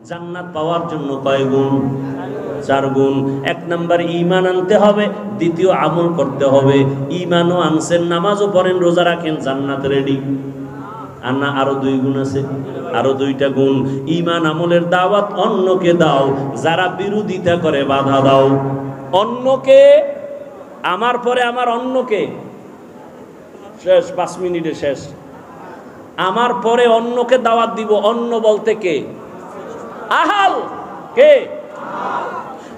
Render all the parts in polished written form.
জান্নাত পাওয়ার জন্য কয় গুণ? 4 গুণ। 1 নাম্বার ঈমান আনতে হবে, দ্বিতীয় আমল করতে হবে। ঈমানও আনছেন, নামাজও পড়েন, রোজা রাখেন, জান্নাত রেডি। আর না আরো 2 গুণ আছে, আরো 2টা গুণ। ঈমান আমলের দাওয়াত অন্যকে দাও, যারা বিরোধিতা করে বাধা দাও। অন্যকে, আমার পরে আমার অন্যকে, শেষ 5 মিনিটে শেষ। আমার পরে অন্যকে দাওয়াত দিব। অন্য বলতে কে? আহাল। কে?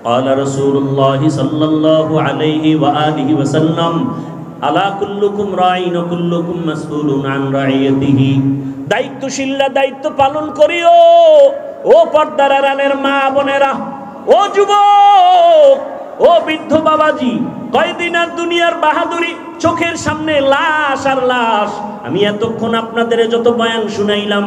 قال رسول الله صلى الله عليه وآله وسلم আলা কুল্লুকুম রাঈন ওয়া কুল্লুকুম মাসউলুন আন রাইয়াতিহি। দায়িত্বশীলরা দায়িত্ব পালন করিও। ও পর্দার আড়ালের মা বোনেরা, ও যুবক, ও বৃদ্ধ বাবাজি, কয়দিন আর দুনিয়ার বাহাদুরি, চোখের সামনে লাশ আর লাশ। আমি এতক্ষণ আপনাদের যত বয়ান শুনাইলাম,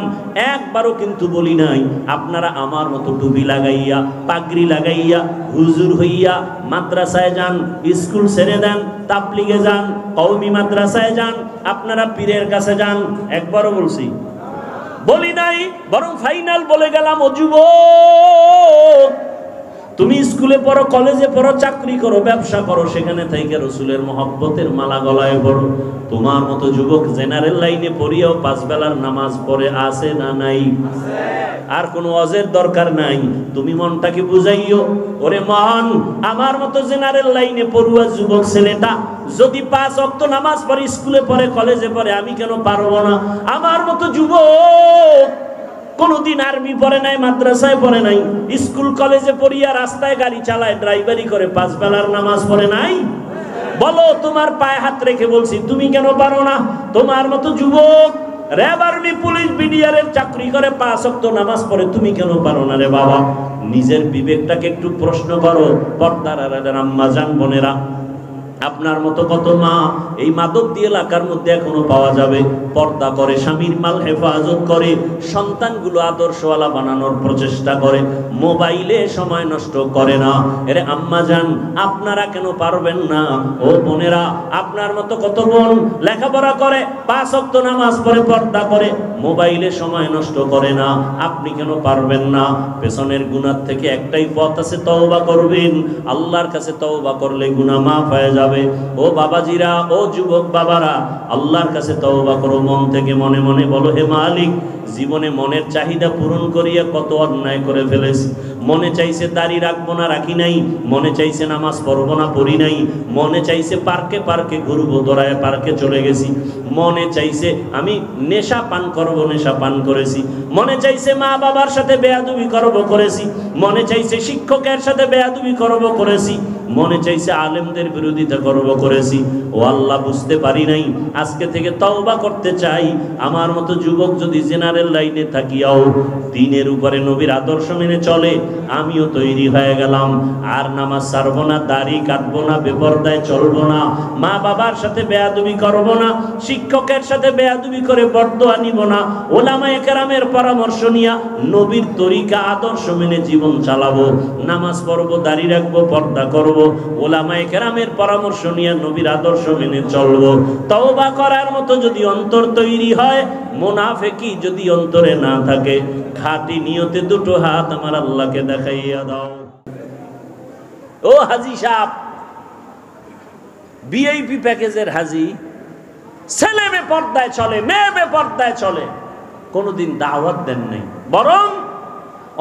একবারও কিন্তু বলি নাই আপনারা আমার মতো টুপি লাগাইয়া, পাগড়ি লাগাইয়া, হুজুর হইয়া মাদ্রাসায় যান, স্কুল ছেড়ে দেন, তাবলিগে যান, কওমি মাদ্রাসায় যান, আপনারা পীরের কাছে যান। একবারও বলছি? বলি নাই। বরং ফাইনাল বলে গেলাম, ও যুবক, তুমি স্কুলে পড়ো, কলেজে পড়ো, চাকরি করো, ব্যবসা করো, সেখানে থেকে রসুলের মহব্বতের মালা গলায় পড়ো। তোমার মতো যুবক জেনারেল লাইনে পড়িয়াও 5 বেলার নামাজ পড়ে আছে না নাই? আর কোনো ওয়াজের দরকার নাই। তুমি মনটাকে বুঝাইও, ওরে মন, আমার মতো জেনারেল লাইনে পড়ুয়া যুবক ছেলেটা যদি 5 ওয়াক্ত নামাজ পড়ে, স্কুলে পড়ে, কলেজে পড়ে, আমি কেন পারবো না? আমার মতো যুবক কোনদিন আর্মি পড়ে নাই, মাদ্রাসায় পড়ে নাই, স্কুল কলেজে পড়িয়া রাস্তায় গাড়ি চালায়, ড্রাইভারি করে, 5 বেলার নামাজ পড়ে নাই? বলো, তোমার পায়ে হাত রেখে বলছি, তুমি কেন পারো না? তোমার মতো যুবক র্যাব, আর্মি, পুলিশ, বিডিআরের চাকরি করে, 5 ওয়াক্ত নামাজ পড়ে, তুমি কেন পারো না রে বাবা? নিজের বিবেকটাকে একটু প্রশ্ন করো। পর্দার আড়ালের আম্মা জান বোনেরা, আপনার মতো কত মা এই মাদক দিয়ে এলাকার মধ্যে এখনো পাওয়া যাবে, পর্দা করে, স্বামীর মাল হেফাজত করে, সন্তানগুলো আদর্শওয়ালা বানানোর প্রচেষ্টা করে, মোবাইলে সময় নষ্ট করে না। এরে আম্মা জান, আপনারা কেন পারবেন না? ও বোনেরা, আপনার মতো কত বোন লেখাপড়া করে, 5 ওয়াক্ত নামাজ পড়ে, পর্দা করে, মোবাইলে সময় নষ্ট করে না, আপনি কেন পারবেন না? পেছনের গুনাহ থেকে একটাই পথ আছে, তওবা করবেন। আল্লাহর কাছে তওবা করলে গুনাহ মাফ হয়ে যাবে। ও বাবাজিরা, ও যুবক বাবারা, আল্লাহর কাছে তওবা করো মন থেকে, মনে মনে বলো, হে মালিক, জীবনে মনের চাহিদা পূরণ করিয়া কত অন্যায় করে ফেলেছি। মনে চাইছে দাড়ি রাখবো না, রাখি নাই। মনে চাইছে নামাজ পড়বো না, পড়ি নাই। মনে চাইছে পার্কে পার্কে ঘুরবো, দৌড়ায় পার্কে চলে গেছি। মনে চাইছে আমি নেশা পান করবো, নেশা পান করেছি। মনে চাইছে মা বাবার সাথে বেয়াদবি করবো, করেছি। মনে চাইছে শিক্ষকের সাথে বেয়াদবি করবো, করেছি। মনে চাইছে আলেমদের বিরোধিতা করবো, করেছি। ও আল্লাহ, বুঝতে পারি নাই, আজকে থেকে তওবা করতে চাই। আমার মতো যুবক যদি জেনারেল লাইনে থাকিয়াও দ্বীনের উপরে নবীর আদর্শ মেনে চলে, আমিও তৈরি হয়ে গেলাম। আর নামাজ ছাড়বো না, দাড়ি কাটবো না, বেপরদায় চলবো না, মা বাবার সাথে বেয়াদবি করবো না, শিক্ষকের সাথে বেয়াদবি করে বরদোয়া নিব না, ওলামায়ে কেরামের পরামর্শ নিয়া নবীর তরিকা আদর্শ মেনে জীবন চালাবো। নামাজ পড়বো, দাড়ি রাখবো, পর্দা করবো, ওলামায়ে কেরামের পরামর্শ নিয়ে নবীর আদর্শ মেনে চলবো। তওবা করার মতো যদি অন্তর তৈরি হয়, মুনাফিকি যদি অন্তরে না থাকে, খাঁটি নিয়তে 2টো হাত আমার আল্লাহকে দেখাইয়া দাও। ও হাজী সাহেব, ভিআইপি প্যাকেজের হাজী, ছেলে বেপরদায় চলে, মেয়ে বেপরদায় চলে, কোনোদিন দাওয়াত দেন নাই। বরং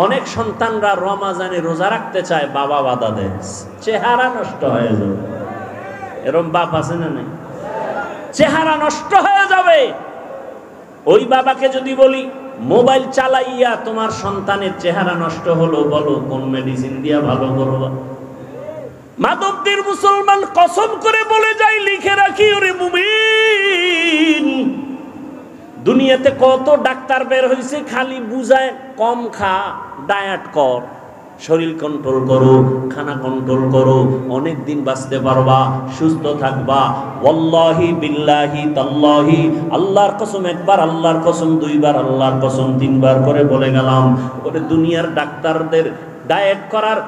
অনেক সন্তানরা রমাজানে রোজা রাখতে চায়, বাবা বাধা দেয়, চেহারা নষ্ট হয়ে যাবে। এরকম বাপ আছে না নাই? চেহারা নষ্ট হয়ে যাবে। ওই বাবাকে যদি বলি, মোবাইল চালাইয়া তোমার সন্তানের চেহারা নষ্ট হলো, বলো কোন মেডিসিন দিয়া ভালো করবা? মাদকদের মুসলমান কসম করে বলে যায়, লিখে রাখি, ওরে মুমিন, দুনিয়াতে কত ডাক্তার বের হয়েছে, খালি বুঝায় কম খা, ডায়েট কর, শরীর কন্ট্রোল করো, খানা কন্ট্রোল করো, অনেক দিন বাঁচতে পারবা, সুস্থ থাকবা। ওয়াল্লাহি বিল্লাহি তাল্লাহি, আল্লাহর কসম, একবার আল্লাহর কসম, 2 বার আল্লাহর কসম, 3 বার করে বলে গেলাম, ওরে দুনিয়ার ডাক্তারদের ডায়েট করার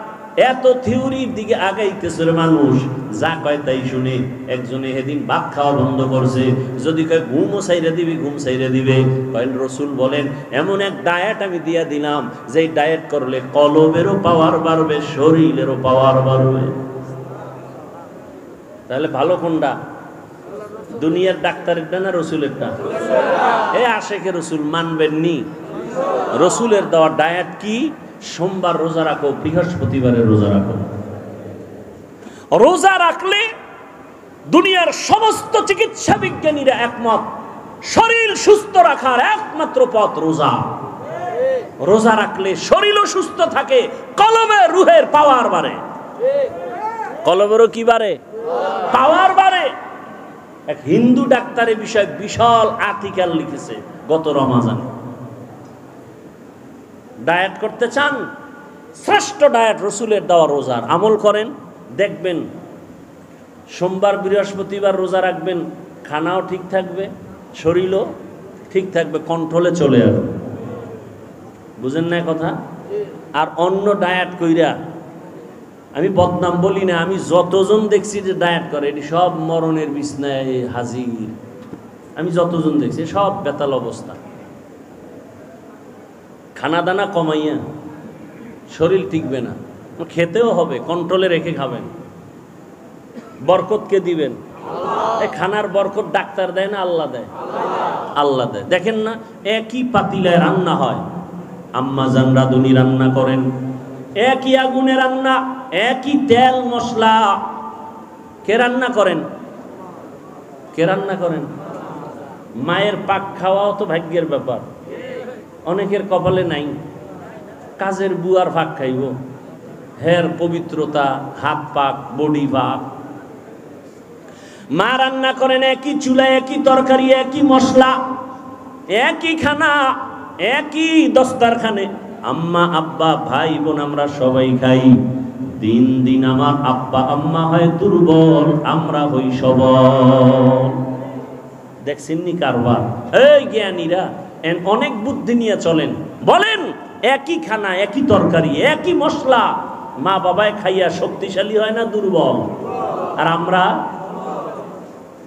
এত থিওরির দিকে আগাইতেছে মানুষ, যা কয় তাই শুনে। একজনে সেদিন ভাত খাওয়া বন্ধ করছে, যদি কয় ঘুমও সাইরে দিবি, ঘুম সাইরে দিবে। কয় রসুল বলেন এমন এক ডায়েট আমি দিয়া দিলাম, যে ডায়েট করলে কলবেরও পাওয়ার বাড়বে, শরীরেরও পাওয়ার বাড়বে। তাহলে ভালো কোনটা? দুনিয়ার ডাক্তারেরটা না রসুলেরটা? এ আশেকে রসুল মানবেননি। রসুলের দেওয়া ডায়েট কি? সোমবার রোজা রাখো, বৃহস্পতিবারে রোজা রাখো। রোজা রাখলে দুনিয়ার সমস্ত চিকিৎসা বিজ্ঞানীরা একমত, শরীর সুস্থ রাখার একমাত্র পথ রোজা। রোজা রাখলে শরীরও সুস্থ থাকে, কলবে রুহের পাওয়ার বাড়ে। কলবেরও কি বাড়ে? পাওয়ার বাড়ে। এক হিন্দু ডাক্তারের বিষয়ে বিশাল আর্টিকেল লিখেছে গত রমাজানে। ডায়েট করতে চান? শ্রেষ্ঠ ডায়েট রসুলের দেওয়া রোজার আমল করেন, দেখবেন সোমবার বৃহস্পতিবার রোজা রাখবেন, খানাও ঠিক থাকবে, শরীরও ঠিক থাকবে, কন্ট্রোলে চলে আসবে। বুঝেন না কথা? আর অন্য ডায়েট কইরা, আমি বদনাম বলি না, আমি যতজন দেখছি যে ডায়েট করে এটি সব মরণের বিছনায় হাজির। আমি যতজন দেখছি সব বেতাল অবস্থা। খানা দানা কমাইয়া শরীর টিকবে না, খেতেও হবে, কন্ট্রোলে রেখে খাবেন। বরকত কে দিবেন? এই খানার বরকত ডাক্তার দেয় না আল্লাহ দেয়? আল্লাহ দেয়। দেখেন না, একই পাতিলায় রান্না হয়, আম্মা জান রাঁধুনি রান্না করেন, একই আগুনে রান্না, একই তেল মশলা। কে রান্না করেন? কে রান্না করেন? মায়ের পাক খাওয়াও তো ভাগ্যের ব্যাপার, অনেকের কপালে নাই। কাজের বুয়ার ভাগ খাইব, হের পবিত্রতা, হাত পাক, বডি পাক। মা রান্না করেন একই চুলায়, একই তরকারি, একই মশলা, একই খানা, একই দস্তারখানে। আম্মা আব্বা ভাই বোন আমরা সবাই খাই। দিন দিন আমার আব্বা আম্মা হয় দুর্বল, আমরা হই সবল। দেখছেননি কারবার? এই জ্ঞানীরা অনেক বুদ্ধি নিয়ে চলেন, বলেন একই খানা, একই তরকারি, একই মশলা, মা বাবায় খাইয়া শক্তিশালী হয় না দুর্বল? আর আমরা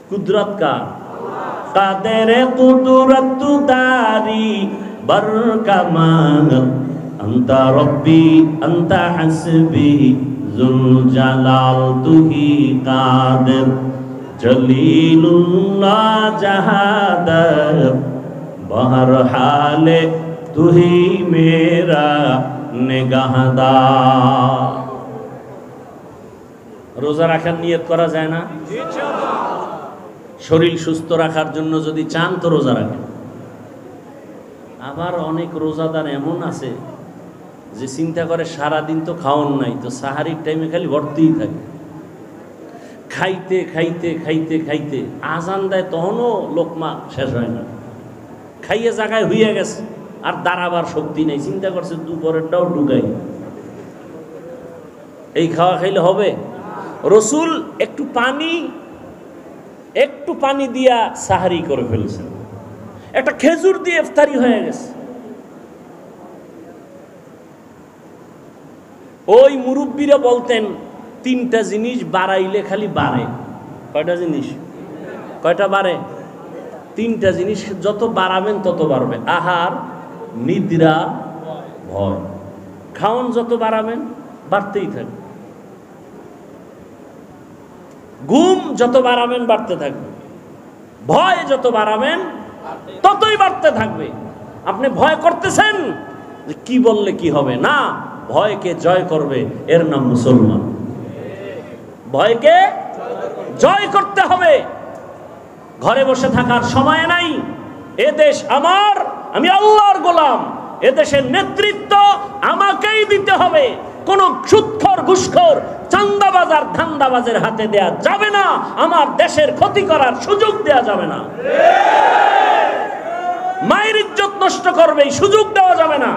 কুদরত কার? কাদের কুদরত দারি বরকামাল, আনতা রব্বি আনতা হাসবি যুল জালাল তুহি কাদের জলিলুল্লাহ জাহাদার বহর হালে তুহি মেরা নেগাহদার। রোজা রাখার নিয়ত করা যায় না? শরীর সুস্থ রাখার জন্য যদি চান তো রোজা রাখেন। আবার অনেক রোজাদার এমন আছে যে চিন্তা করে সারাদিন তো খাওয়ান নাই, তো সাহারির টাইমে খালি ভর্তিই থাকে, খাইতে খাইতে খাইতে খাইতে আজান দেয় তখনও লোকমা শেষ হয় না, খাইয়ে জায়গায় হইয়া গেছে, আর দাঁড়াবার শক্তি নেই। চিন্তা করছে দুপুরেরটাও ঢুকাই, এই খাওয়া খাইলে হবে? রসুল একটু পানি দিয়া সাহারি করে ফেলছেন, একটা খেজুর দিয়ে ইফতারি হয়ে গেছে। ওই মুরব্বীরা বলতেন তিনটা জিনিস বাড়াইলে খালি বাড়ে। কয়টা জিনিস? কয়টা বাড়ে? তিনটা জিনিস যত বাড়াবেন তত বাড়বে। আহার, নিদ্রা, ভয়। খাওন যত বাড়াবেন বাড়তেই থাকবে, ঘুম যত বাড়াবেন বাড়তে থাকবে, ভয় যত বাড়াবেন ততই বাড়তে থাকবে। আপনি ভয় করতেছেন যে কি বললে কি হবে, না, ভয়কে জয় করবে, এর নাম মুসলমান। ভয়কে জয় করতে হবে। ঘরে বসে থাকার সময় নাই। এ দেশ আমার, আমি আল্লাহর গোলাম, এ দেশের নেতৃত্ব আমাকেই দিতে হবে। কোন সুদখোর, ঘুষখোর, চাঁদাবাজ আর ধান্দাবাজের হাতে দেয়া যাবে না। আমার দেশের ক্ষতি করার সুযোগ দেয়া যাবে না। মায়ের ইজ্জত নষ্ট করবে, সুযোগ দেওয়া যাবে না।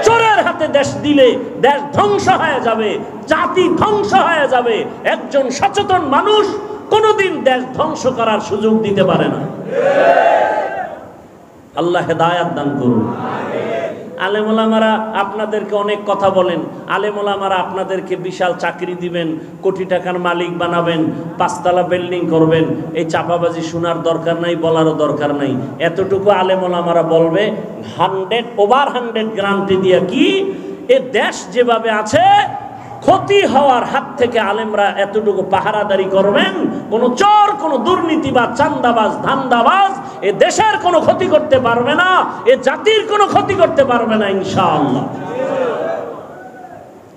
চোরের হাতে দেশ দিলে দেশ ধ্বংস হয়ে যাবে, জাতি ধ্বংস হয়ে যাবে। একজন সচেতন মানুষ কোনোদিন দেশ ধ্বংস করার সুযোগ দিতে পারে না। আল্লাহ হেদায়াত দান করুন। আলেম ওলামারা আপনাদেরকে অনেক কথা বলেন, আলেম ওলামারা আপনাদেরকে বিশাল চাকরি দিবেন, কোটি টাকার মালিক বানাবেন, 5 তলা বিল্ডিং করবেন, এই চাপাবাজি শোনার দরকার নাই, বলারও দরকার নাই। এতটুকু আলেম ওলামারা বলবে 100% গ্যারান্টি দিয়ে কি এ দেশ যেভাবে আছে ক্ষতি হওয়ার হাত থেকে আলেমরা এতটুকু পাহারাদারি করবেন, কোন চোর, কোন দুর্নীতিবাজ, চান্দাবাজ, ধান্দাবাজ এ দেশের কোনো ক্ষতি করতে পারবে না, এ জাতির কোনো ক্ষতি করতে পারবে না ইনশাআল্লাহ।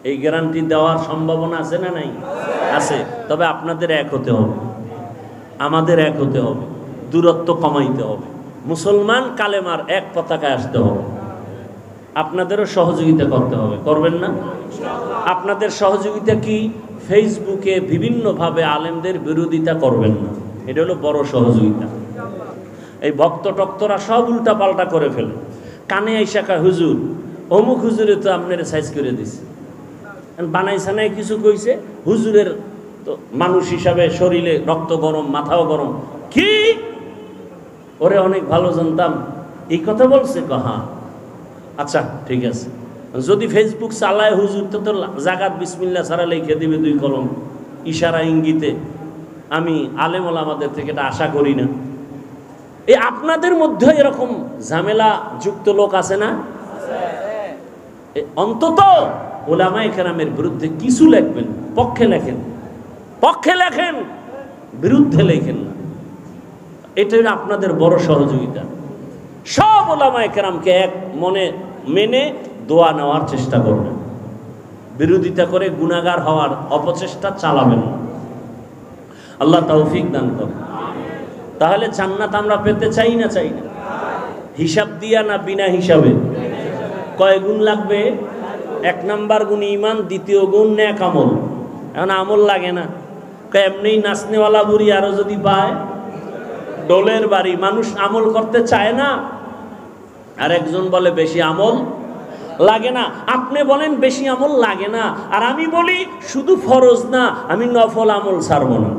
এই গ্যারান্টি দেওয়ার সম্ভাবনা আছে না নাই? আছে। তবে আপনাদের এক হতে হবে, আমাদের এক হতে হবে, দূরত্ব কমাইতে হবে, মুসলমান কালেমার এক পতাকায় আসতে হবে। আপনাদেরও সহযোগিতা করতে হবে, করবেন না? আপনাদের সহযোগিতা কি? ফেসবুকে বিভিন্নভাবে আলেমদের বিরোধিতা করবেন না, এটা হলো বড় সহযোগিতা। এই ভক্ত টক্তরা সব উল্টা পাল্টা করে ফেলে, কানে আইসা কয় হুজুর অমুক হুজুরে তো আপনার সাইজ করে দিছে, বানাই সানাই কিছু কইছে, হুজুরের তো মানুষ হিসাবে শরীরে রক্ত গরম, মাথাও গরম। কি ওরে অনেক ভালো জানতাম, এই কথা বলছে? হ্যাঁ, আচ্ছা ঠিক আছে। যদি ফেসবুক চালায় হুজুর তো জাগাত বিসমিল্লাহ ছাড়া লিখে দিবে 2 কলম ইশারা ইঙ্গিতে। আমি আলেম ওলামাদের থেকে এটা আশা করি না। এই আপনাদের মধ্যে এরকম ঝামেলা যুক্ত লোক আছে না? অন্তত ওলামায়ে কেরামের বিরুদ্ধে কিছু লিখবেন, পক্ষে লেখেন, পক্ষে লেখেন, বিরুদ্ধে লেখেন না। এটাই আপনাদের বড় সহযোগিতা। সব ওলামায়ে কেরামকে এক মনে মেনে দোয়া নেওয়ার চেষ্টা করবেন, বিরোধিতা করে গুনাহগার হওয়ার অপচেষ্টা চালাবেন না। আল্লাহ তৌফিক দান করেন। তাহলে জান্নাত আমরা পেতে চাই না? চাই না। হিসাব দিয়া না বিনা হিসাবে? কয় গুণ লাগবে? 1 নাম্বার গুণ ঈমান, 2য় গুণ নেক আমল। এখন আমল লাগে না, এমনি নাচনেওয়ালা বুড়ি আরো যদি পায় ডোলের বাড়ি, মানুষ আমল করতে চায় না। আর একজন বলে বেশি আমল লাগে না। আপনি বলেন বেশি আমল লাগে না, আর আমি বলি শুধু ফরজ না, আমি নফল আমল ছাড়ব না।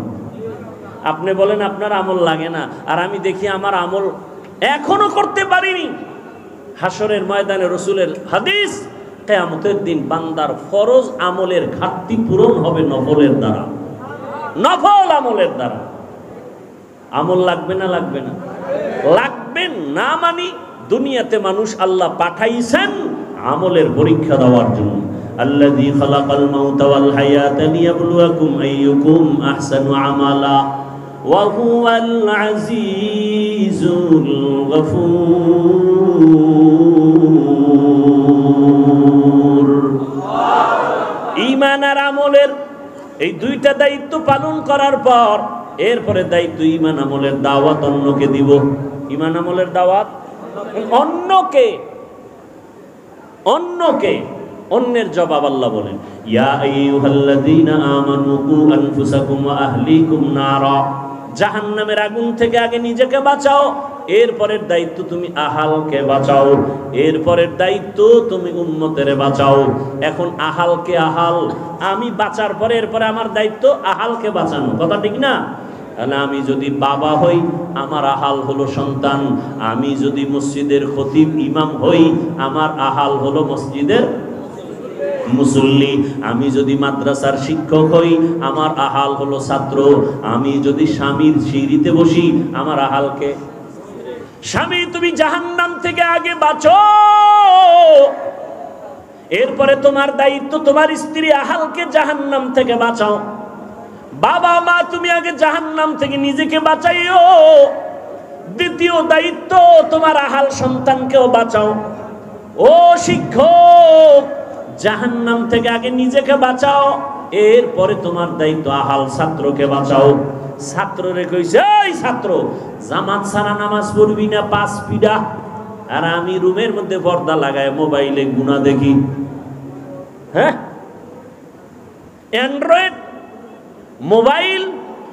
আপনি বলেন আপনার আমল লাগে না, আর আমি দেখি আমার আমল এখনো করতে পারিনি। হাসরের ময়দানে রসুলের হাদিস, কিয়ামতের দিন বান্দার ফরজ আমলের ঘাটতি পূরণ হবে নফলের দ্বারা, নফল আমলের দ্বারা। আমল লাগবে না? লাগবে না? লাগবে না। মানে দুনিয়াতে মানুষ আল্লাহ পাঠাইছেন আমলের পরীক্ষা দেওয়ার জন্য। আল্লাযী খালাকাল মাউতা ওয়াল হায়াতা লিয়াবলুয়াকুম আইয়ুকুম আহসানু আমালা ওয়া হুয়াল আজিজুল গফুর। ঈমান আর আমলের এই 2টা দায়িত্ব পালন করার পর এরপরে দায়িত্ব ঈমান আমলের দাওয়াত অন্যকে দিব। ঈমান আমলের দাওয়াত অন্যকে, অন্যের জবাব আল্লাহ বলেন, ইয়া আইয়ুহাল্লাযীনা আমানু কু আনফুসাকুম ওয়া আহলিকুম নারা। জাহান্নামের আগুন থেকে আগে নিজেকে বাঁচাও, এরপরের দায়িত্ব তুমি আহালকে বাঁচাও, এরপরের দায়িত্ব তুমি উম্মতের বাঁচাও। এখন আহালকে আহাল আমি বাঁচার পরে এরপরে আমার দায়িত্ব আহালকে বাঁচানো, কথা ঠিক না? আমি যদি বাবা হই আমার আহাল হলো সন্তান, আমি যদি মসজিদের খতিব ইমাম হই আমার আহাল হলো মসজিদের মুসল্লি, আমি যদি মাদ্রাসার শিক্ষক হই আমার আহাল হলো ছাত্র, আমি যদি স্বামীর সিঁড়িতে বসি আমার আহালকে। স্বামী তুমি জাহান্নাম থেকে আগে বাঁচো, এরপরে তোমার দায়িত্ব তোমার স্ত্রী আহালকে জাহান্নাম থেকে বাঁচাও। বাবা মা তুমি আগে জাহান্নাম থেকে নিজেকে বাঁচাইও, দ্বিতীয় দায়িত্ব তোমার আহাল সন্তানকেও বাঁচাও। ও শিক্ষক জাহান্নাম থেকে আগে নিজেকে বাঁচাও, এরপরে তোমার দায়িত্ব আহাল ছাত্রকে বাঁচাও। ছাত্ররে কইছে, এই ছাত্র জামাত ছাড়া নামাজ পড়বি না 5 পিডা, আর আমি রুমের মধ্যে পর্দা লাগায় মোবাইলে গুনাহ দেখি। হ্যাঁ, অ্যান্ড্রয়েড মোবাইল,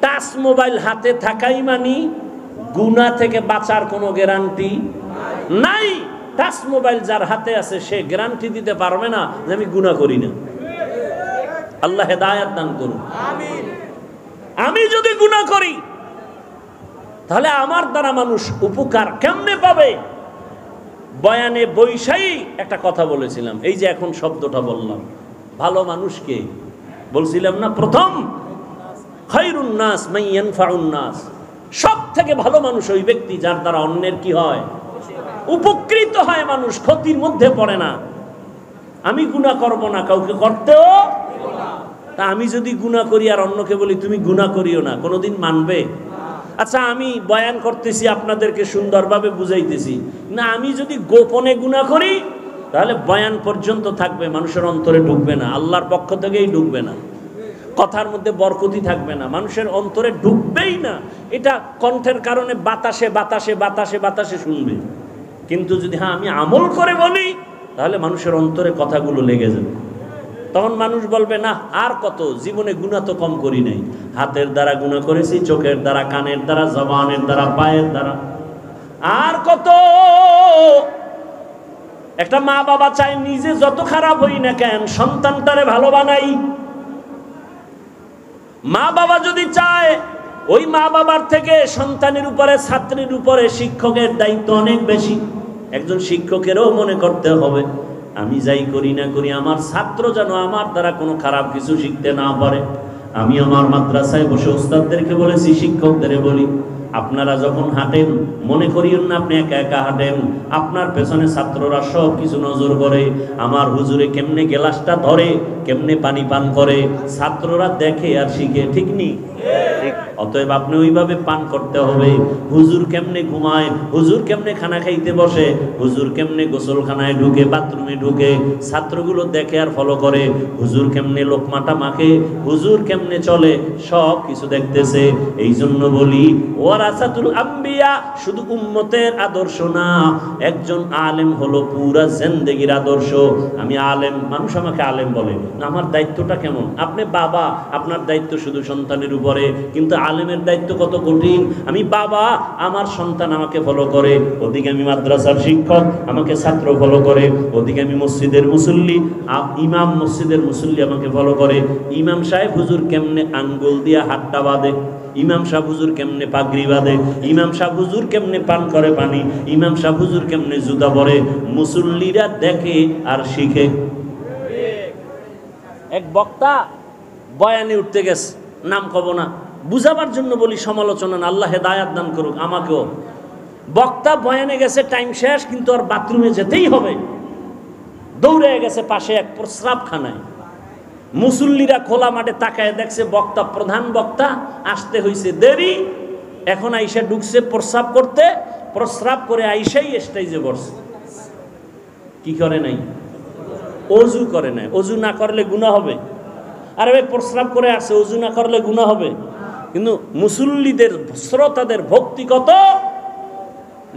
টাচ মোবাইল হাতে থাকাই মানি গুনাহ থেকে বাঁচার কোনো গ্যারান্টি নাই। টাচ মোবাইল যার হাতে আছে সে গ্যারান্টি দিতে পারবে না যে আমি গুনাহ করি না। আল্লাহ হেদায়েত দান করুন। আমিন। আমি যদি গুনাহ করি তাহলে আমার দ্বারা মানুষ উপকার কেমনে পাবে? বয়ানে বৈশাই একটা কথা বলেছিলাম, এই যে এখন শব্দটা বললাম, ভালো মানুষকে বলছিলাম না প্রথম, খায়রুন নাস মান ইয়ানফাউন নাস, সব থেকে ভালো মানুষ ওই ব্যক্তি যার দ্বারা অন্যের কি হয়, উপকৃত হয় মানুষ, ক্ষতির মধ্যে পড়ে না। আমি গুনাহ করব না, কাউকে করতেও তা আমি যদি গুনাহ করি আর অন্যকে বলি তুমি গুনাহ করিও না, কোনোদিন মানবে? আচ্ছা আমি বয়ান করতেছি, আপনাদেরকে সুন্দরভাবে বুঝাইতেছি না, আমি যদি গোপনে গুনাহ করি তাহলে বয়ান পর্যন্ত থাকবে, মানুষের অন্তরে ঢুকবে না, আল্লাহর পক্ষ থেকেই ঢুকবে না, কথার মধ্যে বরকতি থাকবে না, মানুষের অন্তরে ঢুকবেই না। এটা কণ্ঠের কারণে বাতাসে বাতাসে বাতাসে বাতাসে শুনবে, কিন্তু যদি হ্যাঁ আমি আমল করে বলি তাহলে মানুষের অন্তরে কথাগুলো লেগে যাবে। তখন মানুষ বলবে না আর কত, জীবনে গুনাহ তো কম করি নাই, হাতের দ্বারা গুনাহ করেছি, চোখের দ্বারা, কানের দ্বারা, জবানের দ্বারা, পায়ের দ্বারা, আর কত। একটা মা বাবা চায় নিজে যত খারাপ হই না কেন সন্তানটারে ভালো বানাই। মা বাবা যদি চায়, ওই মা বাবার থেকে সন্তানের উপরে, ছাত্রের উপরে শিক্ষকের দায়িত্ব অনেক বেশি। একজন শিক্ষকেরও মনে করতে হবে আমি যাই করি না করি আমার ছাত্র যেন আমার দ্বারা কোনো খারাপ কিছু শিখতে না পারে। আমি আমার মাদ্রাসায় বসে ওস্তাদদেরকে বলেছি, শিক্ষকদের বলি, আপনারা যখন হাঁটেন মনে করিয়েন না আপনি একা একা হাঁটেন, আপনার পেছনে ছাত্ররা সব কিছু নজর করে, আমার হুজুরে কেমনে গ্লাসটা ধরে, কেমনে পানি পান করে, ছাত্ররা দেখে আর শিখে, ঠিক নি? অতএব আপনি ওইভাবে পান করতে হবে। হুজুর কেমনে ঘুমায়, হুজুর কেমনে খানা খাইতে বসে, হুজুর কেমনে গোসলখানায় ঢুকে, বাথরুমে ঢুকে, ছাত্রগুলো দেখে আর ফলো করে। হুজুর কেমনে লোকমাটা মাখে, হুজুর কেমনে চলে, সব কিছু দেখতেছে। এই জন্য বলি ওয়ারাসাতুল আম্বিয়া শুধু উম্মতের আদর্শ না, একজন আলেম হলো পুরা জিন্দেগির আদর্শ। আমি আলেম, মানুষ আমাকে আলেম বলে, আমার দায়িত্বটা কেমন? আপনি বাবা, আপনার দায়িত্ব শুধু সন্তানের উপরে, কিন্তু আলেমের দায়িত্ব কত কঠিন। আমি বাবা, আমার সন্তান আমাকে ফলো করে, ওদিকে আমি মাদ্রাসার শিক্ষক, আমাকে ছাত্র ফলো করে, ওদিকে আমি মসজিদের মুসল্লি, ইমাম মসজিদের মুসল্লি আমাকে ফলো করে। ইমাম সাহেব হুজুর কেমনে আঙ্গুল দিয়া হাতটা বাঁধে, ইমাম সাহেব হুজুর কেমনে পাগড়ি বাঁধে, ইমাম সাহেব হুজুর কেমনে পান করে পানি, ইমাম সাহেব হুজুর কেমনে জুতা পরে, মুসল্লিরা দেখে আর শিখে। এক বক্তা বয়ানে উঠতে গেছে, নাম কব না, বুঝাবার জন্য বলি, সমালোচনা না, আল্লাহ হেদায়াত দান করুক আমাকেও। বক্তা বয়ানে গেছে, টাইম শেষ, কিন্তু আর বাথরুমে যেতেই হবে, দৌড়ে গেছে পাশে এক প্রস্রাবখানায়। মুসল্লিরা খোলা মাঠে তাকায় দেখছে বক্তা, প্রধান বক্তা আসতে হয়েছে দেরি, এখন আইসা ঢুকছে প্রস্রাব করতে, প্রস্রাব করে আইসাই স্টেজে বসছে। কি করে নাই? অজু করে নাই। অজু না করলে গুনাহ হবে? আরে ভাই প্রস্রাব করে আসছে, অজু না করলে গুনাহ হবে? কিন্তু মুসল্লিদের, শ্রোতাদের ভক্তি কত,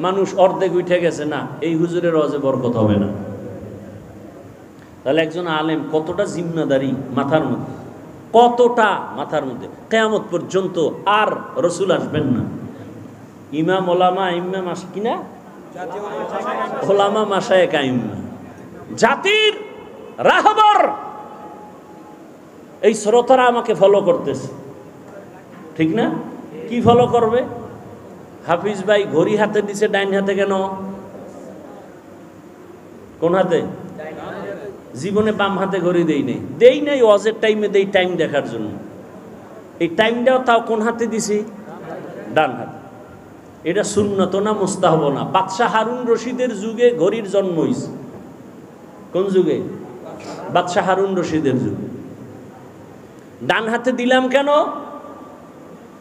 মানুষ অর্ধেক উঠে গেছে, না এই হুজুরের ওয়াজে বরকত হবে না। তাহলে একজন আলেম কতটা জিম্মাদারি মাথার মধ্যে, কতটা মাথার মধ্যে। কিয়ামত পর্যন্ত আর রসুল আসবেন না, ইমাম ওলামা ইমাম আস কিনা ওলামা মাশায়েখ আইম্মা, জাতির রাহবর। এই শ্রোতারা আমাকে ফলো করতেছে, ঠিক না? কি ফলো করবে? হাফিজ ভাই ঘড়ি হাতে দিছে, ডাইন হাতে কেন? কোন হাতে? জীবনে বাম হাতে ঘড়ি দেই নাই, ওয়াজের টাইমে দেই, টাইম দেখার জন্য। এই টাইমটাও তাও কোন হাতে দিছি? ডান হাতে। এটা সুন্নত না মুস্তাহাব না? বাদশাহ হারুন রশিদের যুগে ঘড়ির জন্ম হইছে। কোন যুগে? বাদশাহ হারুন রশিদের যুগে। ডান হাতে দিলাম কেন?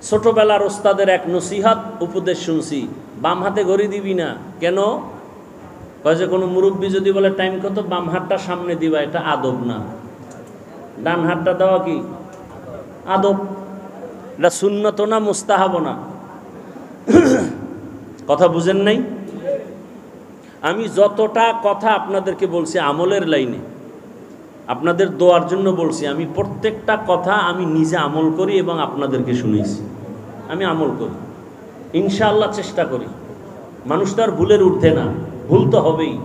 ছোটবেলার ওস্তাদের এক নসিহত উপদেশ শুনছি, বাম হাতে ঘড়ি দিবি না কেন? কয় যে কোনো মুরব্বী যদি বলে টাইম কত, বাম হাতটা সামনে দিবা, এটা আদব না। ডান হাতটা দেওয়া কি আদব? এটা সুন্নত না মুস্তাহাব না? কথা বুঝেন নাই? আমি যতটা কথা আপনাদেরকে বলছি আমলের লাইনে, আপনাদের দোয়ার জন্য বলছি, আমি প্রত্যেকটা কথা আমি নিজে আমল করি এবং আপনাদেরকে শুনেছি। আমি আমল করি, ইনশাআল্লাহ চেষ্টা করি। মানুষ তো আর ভুলের ঊর্ধ্বে না, ভুল তো হবেই।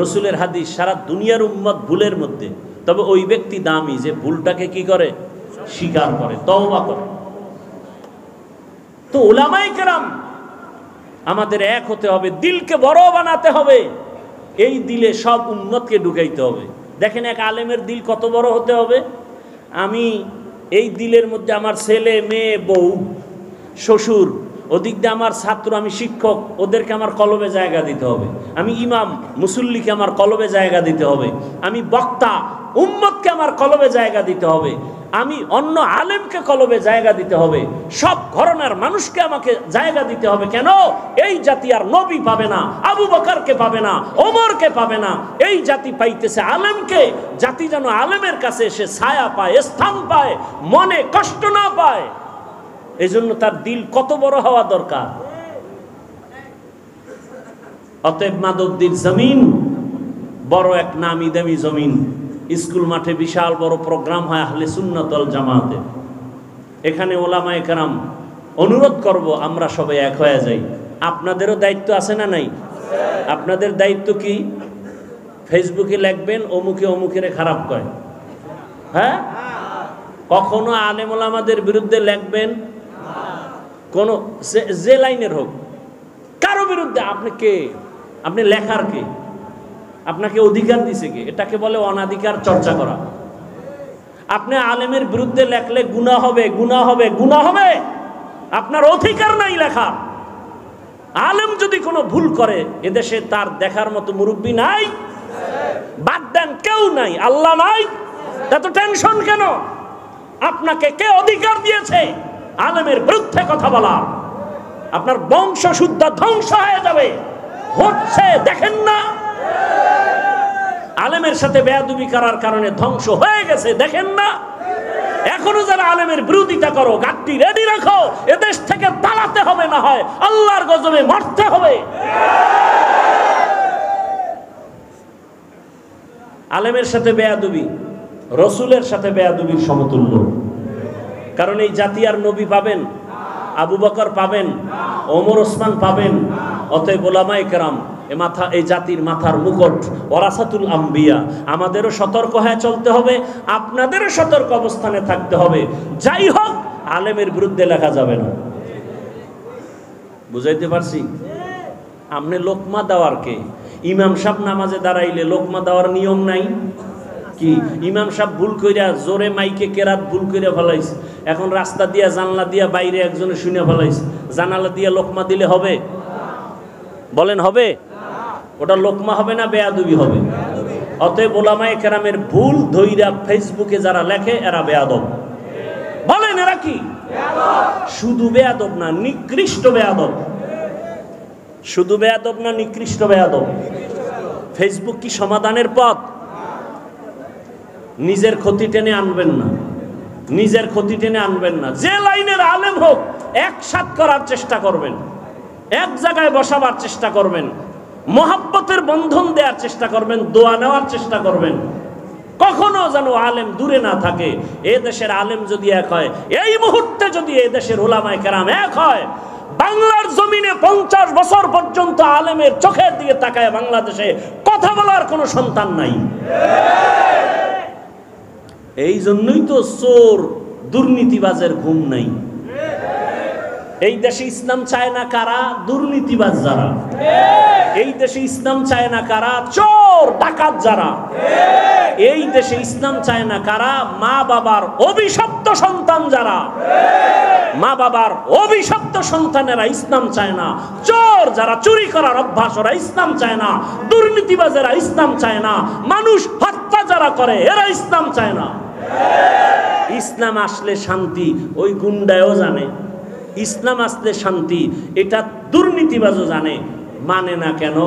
রসুলের হাদিস, সারা দুনিয়ার উম্মত ভুলের মধ্যে, তবে ওই ব্যক্তি দামি যে ভুলটাকে কি করে, স্বীকার করে, তওবা করে। তো উলামায়ে কেরাম আমাদের এক হতে হবে, দিলকে বড় বানাতে হবে। এই দিলে সব উম্মতকে ঢুকাইতে হবে। দেখেন এক আলেমের দিল কত বড় হতে হবে। আমি এই দিলের মধ্যে আমার ছেলে মেয়ে বউ শ্বশুর, ওদিক দিয়ে আমার ছাত্র, আমি শিক্ষক, ওদেরকে আমার কলবে জায়গা দিতে হবে। আমি ইমাম মুসল্লিকে আমার কলবে জায়গা দিতে হবে। আমি বক্তা উম্মতকে আমার কলবে জায়গা দিতে হবে। আমি অন্য আলেমকে কলবে জায়গা দিতে হবে। সব ঘরানার মানুষকে আমাকে জায়গা দিতে হবে। কেন? এই জাতি আর নবী পাবে না, আবু বকরকে পাবে না, ওমরকে পাবে না। এই জাতি পাইতেছে আলেমকে। জাতি যেন আলেমের কাছে এসে ছায়া পায়, স্থান পায়, মনে কষ্ট না পায়। এই জন্য তার দিল কত বড় হওয়া দরকার। অতএব মাদবদীর জমিন বড় এক নামি দামি জমিন। স্কুল মাঠে বিশাল বড় প্রোগ্রাম হয় আহলে সুন্নাত ওয়াল জামাতে। এখানে ওলামায়ে কেরাম অনুরোধ করব আমরা সবাই এক হয়ে যাই। আপনাদেরও দায়িত্ব আছে না নাই? আপনাদের দায়িত্ব কি? ফেসবুকে লিখবেন অমুকে অমুকের খারাপ কয়, হ্যাঁ? কখনো আলেম ওলামাদের বিরুদ্ধে লিখবেন কোন যে লাইনের হোক, কারো বিরুদ্ধে। আপনি কে? আপনি লেখার কে? আপনাকে অধিকার দিছে কে? এটাকে বলে অনাধিকার চর্চা করা। আপনি আলেমের বিরুদ্ধে লেখলে গুনাহ হবে, গুনাহ হবে, গুনাহ হবে। আপনার অধিকার নাই লেখা। আলেম যদি কোনো ভুল করে এদেশে তার দেখার মতো মুরব্বী নাই, বাদ দেন, কেউ নাই, আল্লাহ নাই, এত টেনশন কেন? আপনাকে কে অধিকার দিয়েছে আলেমের বিরুদ্ধে কথা বলা? আপনার বংশ শুদ্ধ ধ্বংস হয়ে যাবে। হচ্ছে, দেখেন না? আলেমের সাথে বেয়াদবি করার কারণে ধ্বংস হয়ে গেছে, দেখেন না? এখনো যারা আলেমের বিরোধিতা করো, গাড়ি রেডি রাখো, এদেশ থেকে পালাতে হবে, না হয় আল্লাহর গজবে মরতে হবে। আলেমের সাথে বেয়াদবি রসুলের সাথে বেয়াদবির সমতুল্য। কারণ এই জাতি আর নবী পাবেন, আবু বকর পাবেন, ওমর ওসমান পাবেন। অতএব ওলামায়ে কেরাম এই জাতির মাথার মুকুট, ওয়ারাসাতুল আম্বিয়া। আমাদেরও সতর্ক হয়ে চলতে হবে, আপনাদেরও সতর্ক অবস্থানে থাকতে হবে। যাই হোক, আলেমের বিরুদ্ধে লেখা যাবে না। বুঝাইতে পারছি? আপনি লোকমা দেওয়ার কে? ইমাম সাহেব নামাজে দাঁড়াইলে লোকমা দেওয়ার নিয়ম নাই কি? ইমাম সাহেব ভুল কইরা জোরে মাইকে কেরাত ভুল কইরা ফেলাইছে, এখন রাস্তা দিয়া জানলা দিয়া বাইরে একজনে শুনে ফেলাইছে, জানালা দিয়া লোকমা দিলে হবে? বলেন হবে? ওটা লোকমা হবে না বেয়াদবি হবে? অতএব ওলামায়ে কেরামের ভুল ধইরা ফেসবুকে যারা লেখে এরা বেয়াদব। বলেন এরা কি? শুধু বেয়াদব না, নিকৃষ্ট বেয়াদব। শুধু বেয়াদব না, নিকৃষ্ট বেয়াদব। ফেসবুক কি সমাধানের পথ? নিজের ক্ষতি টেনে আনবেন না, নিজের ক্ষতি টেনে আনবেন না। যে লাইনের আলেম হোক একসাথ করার চেষ্টা করবেন, এক জায়গায় বসাবার চেষ্টা করবেন, মহাব্বতের বন্ধন দেওয়ার চেষ্টা করবেন, দোয়া নেওয়ার চেষ্টা করবেন। কখনো যেন আলেম দূরে না থাকে। এ দেশের আলেম যদি এক হয়, এই মুহূর্তে যদি এ দেশের উলামায়ে কেরাম এক হয়, বাংলার জমিনে 50 বছর পর্যন্ত আলেমের চোখের দিকে তাকায় বাংলাদেশে কথা বলার কোনো সন্তান নাই। এই জন্যই তো চোর দুর্নীতিবাজের ঘুম নাই। এই দেশে ইসলাম চায় না কারা? দুর্নীতিবাজ যারা। এই দেশে ইসলাম চায় না কারা? চোর ডাকাত যারা। এই দেশে ইসলাম চায় না কারা? মা বাবার অভিশপ্ত সন্তান যারা। মা বাবার অভিশপ্ত সন্তানেরা ইসলাম চায় না। চোর যারা, চুরি করার অভ্যাস, ওরা ইসলাম চায় না। দুর্নীতিবাজেরা ইসলাম চায় না। মানুষ হত্যা যারা করে এরা ইসলাম চায় না। ইসলাম আসলে শান্তি ওই গুন্ডায়ও জানে, ইসলাম আসলে শান্তি এটা দুর্নীতিবাজও জানে। মানে না কেন?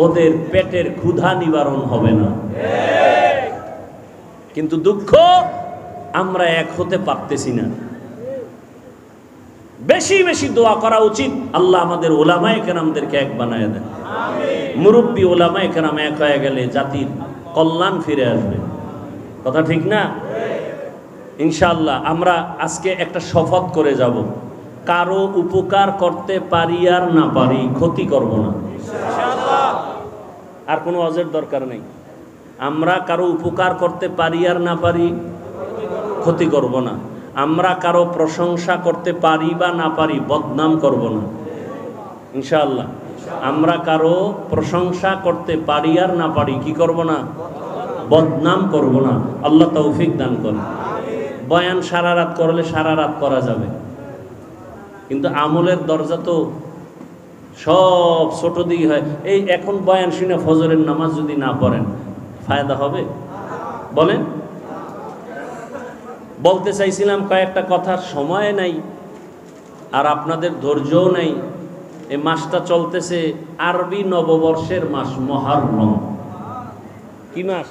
ওদের পেটের ক্ষুধা নিবারণ হবে না। কিন্তু দুঃখ, আমরা এক হতে পারতেছি না। বেশি বেশি দোয়া করা উচিত, আল্লাহ আমাদের ওলামায়ে কেরামদেরকে এক বানায় দেন। মুরব্বী ওলামায়ে কেরাম এক হয়ে গেলে জাতির কল্যাণ ফিরে আসবে। কথা ঠিক না? ইনশাআল্লাহ আমরা আজকে একটা শপথ করে যাব, কারো উপকার করতে পারি আর না পারি ক্ষতি করব না। আর কোনো অজের দরকার নেই। আমরা কারো উপকার করতে পারি আর না পারি ক্ষতি করব না। আমরা কারো প্রশংসা করতে পারি বা না পারি বদনাম করব না। ইনশাআল্লাহ। আমরা কারো প্রশংসা করতে পারি আর না পারি, কি করব না, বদনাম করব না। আল্লাহ তৌফিক দান করেন। বয়ান সারা রাত করলে সারা রাত করা যাবে, কিন্তু আমলের দরজা তো সব ছোট দিকে হয়। এই এখন বয়ান শুনে ফজরের নামাজ যদি না পড়েন ফায়দা হবে? বলেন। বলতে চাইছিলাম কয়েকটা কথার সময় নাই, আর আপনাদের ধৈর্যও নাই। এই মাসটা চলতেছে আরবি নববর্ষের মাস, মুহররম। কি মাস?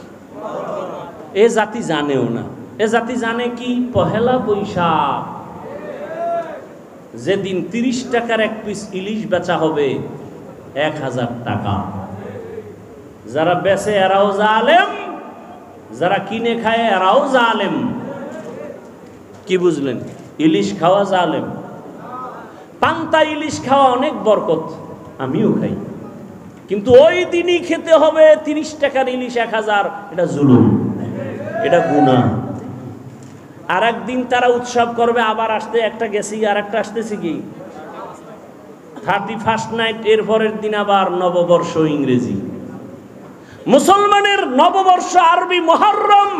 এ জাতি জানেও না। এ জাতি জানে কি? পহেলা বৈশাখ, যেদিন 30 টাকার এক পিস ইলিশ বেচা হবে 1000 টাকা। যারা বেচে এরাও জালেম, যারা কিনে খায় এরাও জালেম। কি বুঝলেন? ইলিশ খাওয়া জালেম। পান্তা ইলিশ খাওয়া অনেক বরকত, আমিও খাই, কিন্তু ওই দিনই খেতে হবে 30 টাকার ইলিশ 1000। এটা জুলুম, এটা গুনাহ। আর একদিন তারা উৎসব করবে, আবার আসতে একটা গেছি আর একটা আসতেছি কি 31st নাইট, এর পরের দিন আবার নববর্ষ ইংরেজি। মুসলমানের নববর্ষ আরবি মুহররম,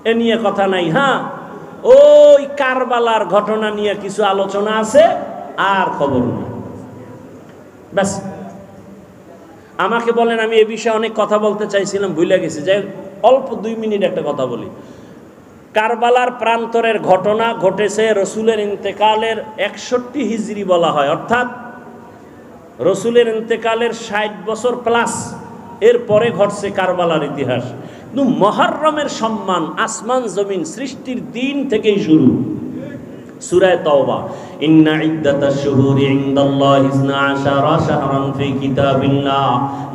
এ নিয়ে কথা নাই। হ্যাঁ, ওই কারবালার ঘটনা নিয়ে কিছু আলোচনা আছে, আর খবর নেই, ব্যাস। আমাকে বলেন, আমি এ বিষয়ে অনেক কথা বলতে চাইছিলাম, ভুলে গেছি। যে অল্প 2 মিনিট একটা কথা বলি। কারবালার প্রান্তরের ঘটনা ঘটেছে রসুলের ইন্তেকালের 61 হিজরি বলা হয়, অর্থাৎ রসুলের ইন্তেকালের 60 বছর প্লাস এর পরে ঘটছে কারবালার ইতিহাস। কিন্তু মুহররমের সম্মান আসমান জমিন সৃষ্টির দিন থেকেই শুরু। সূরা তাওবা, ইন্না ইদ্দাতাশ শুহুরি ইনদাল্লাহি 12 শাহরান ফি কিতাবিল্লাহ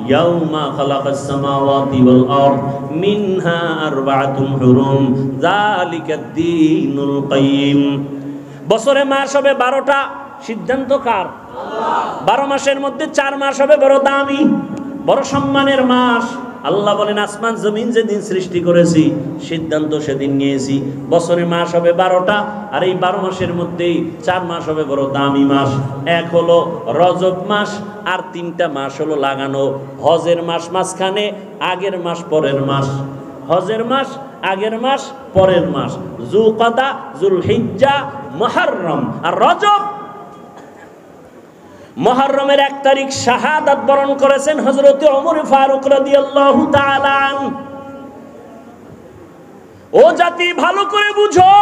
ইয়াওমা খালাকাস সামাওয়াতি ওয়াল আরদ মিনহা আরবাআতুন হুরুম যালিকাদ দীনুল কাইয়্যিম। বছরে মাস হবে 12টা, সিদ্ধান্ত কার? আল্লাহ। 12 মাসের মধ্যে 4 মাস হবে বড় দামি, বড় সম্মানের মাস। আল্লাহ বলেন, আসমান জমিন যেদিন সৃষ্টি করেছি সিদ্ধান্ত সেদিন নিয়েছি, বছরে মাস হবে 12টা, আর এই 12 মাসের মধ্যেই 4 মাস হবে বড় দামি মাস। এক হলো রজব মাস, আর 3টা মাস হলো লাগানো। হজের মাস মাঝখানে, আগের মাস পরের মাস। হজের মাস আগের মাস পরের মাস, যুলকাদা, যুলহিজ্জা, মুহররম আর রজব। মুহররমের 1 তারিখ শাহাদাত বরণ করেছেন হযরত ওমর ফারুক রাদিয়াল্লাহু তাআলা আনহু। ও জাতি, ভালো করে বুঝো,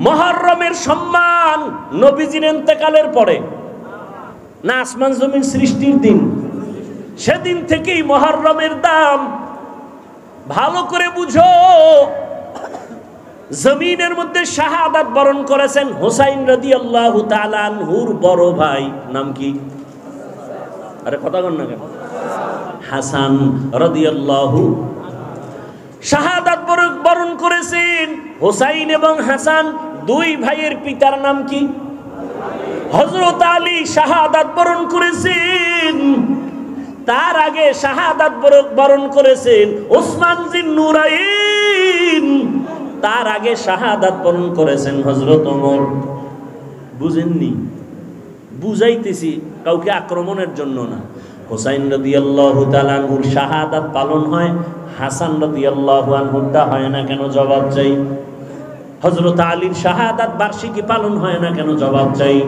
মুহররমের সম্মান নবীজির ইন্তেকালের পরে না, আসমান জমিন সৃষ্টির দিন, সেদিন থেকেই মুহররমের দাম। ভালো করে বুঝো, জমিনের মধ্যে শাহাদাত বরণ করেছেন হুসাইন রাদিয়াল্লাহু তাআলা আনহুর বড় ভাই, নাম কি? আরে কথা বল না কেন? হাসান রাদিয়াল্লাহু। শাহাদাত বরণ করেছেন হুসাইন এবং হাসান, 2 ভাইয়ের পিতার নাম কি? হযরত আলী শাহাদাত বরণ করেছেন। তার আগে শাহাদাত বরণ করেছেন ওসমান জিন নুরাইন। তার আগে শাহাদাত বরণ করেছেন হযরত ওমর। বুঝেননি? বুঝাইতেছি, কাউকে আক্রমণের জন্য না। হুসাইন রাদিয়াল্লাহু তাআলা আনহুর শাহাদাত পালন হয়, হাসান রাদিয়াল্লাহু আনহুরটা হয় না কেন? জবাব চাই। হযরত আলীর শাহাদাত বার্ষিকী পালন হয় না কেন? জবাব চাই।